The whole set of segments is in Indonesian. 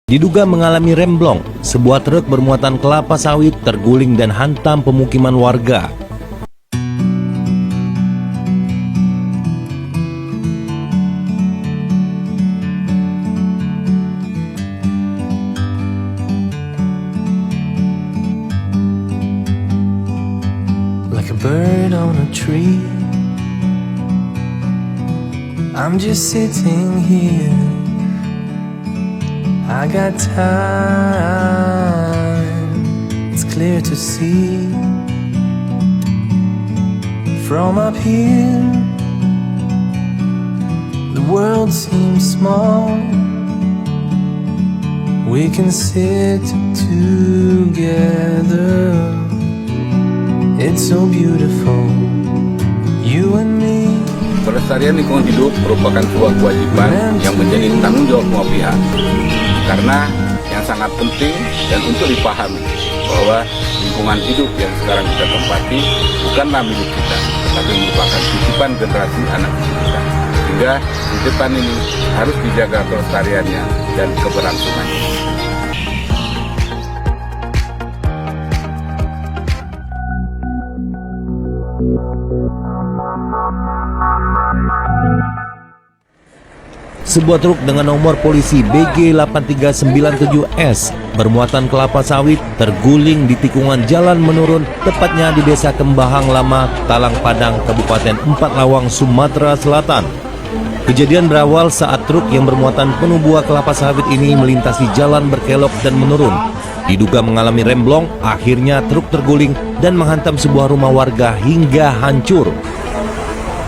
Diduga mengalami remblong, sebuah truk bermuatan kelapa sawit terguling dan hantam pemukiman warga. Like a bird on a tree, I'm just sitting here. I got time, it's clear to see. From up here, the world seems small. We can sit together. It's so beautiful, you and me. Pelestarian lingkungan hidup merupakan sebuah kewajiban yang menjadi tanggung jawab semua pihak. Karena yang sangat penting dan untuk dipahami bahwa lingkungan hidup yang sekarang kita tempati bukanlah milik kita, tetapi merupakan titipan generasi anak kita. Sehingga titipan ini harus dijaga kelestariannya dan keberlangsungannya. Sebuah truk dengan nomor polisi BG8397S bermuatan kelapa sawit terguling di tikungan jalan menurun, tepatnya di Desa Kembahang Lama, Talang Padang, Kabupaten Empat Lawang, Sumatera Selatan. Kejadian berawal saat truk yang bermuatan penuh buah kelapa sawit ini melintasi jalan berkelok dan menurun. Diduga mengalami remblong, akhirnya truk terguling dan menghantam sebuah rumah warga hingga hancur.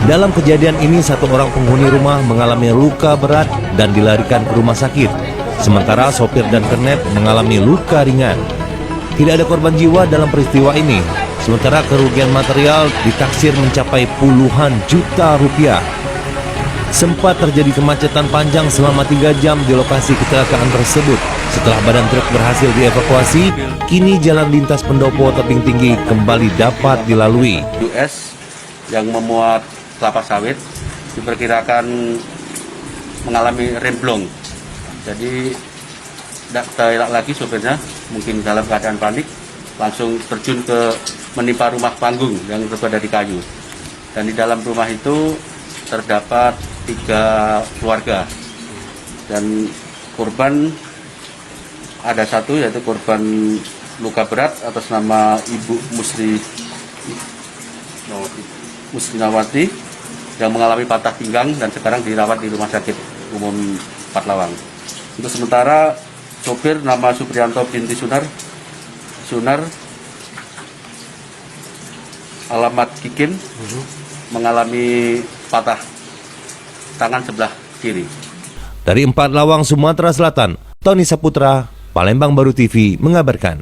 Dalam kejadian ini, satu orang penghuni rumah mengalami luka berat dan dilarikan ke rumah sakit. Sementara sopir dan kernet mengalami luka ringan. Tidak ada korban jiwa dalam peristiwa ini. Sementara kerugian material ditaksir mencapai puluhan juta rupiah. Sempat terjadi kemacetan panjang selama 3 jam di lokasi kecelakaan tersebut. Setelah badan truk berhasil dievakuasi, kini jalan lintas pendopo tebing tinggi kembali dapat dilalui. US yang memuat kelapa sawit diperkirakan mengalami remblong, jadi tidak terelak lagi sopirnya, mungkin dalam keadaan panik langsung terjun ke menimpa rumah panggung yang terbuat dari kayu, dan di dalam rumah itu terdapat 3 keluarga dan korban ada 1, yaitu korban luka berat atas nama Ibu Muslinawati yang mengalami patah pinggang dan sekarang dirawat di Rumah Sakit Umum Empat Lawang. Untuk sementara sopir nama Supriyanto binti Sunar alamat Kikin mengalami patah tangan sebelah kiri. Dari Empat Lawang, Sumatera Selatan, Tony Saputra, Palembang Baru TV mengabarkan.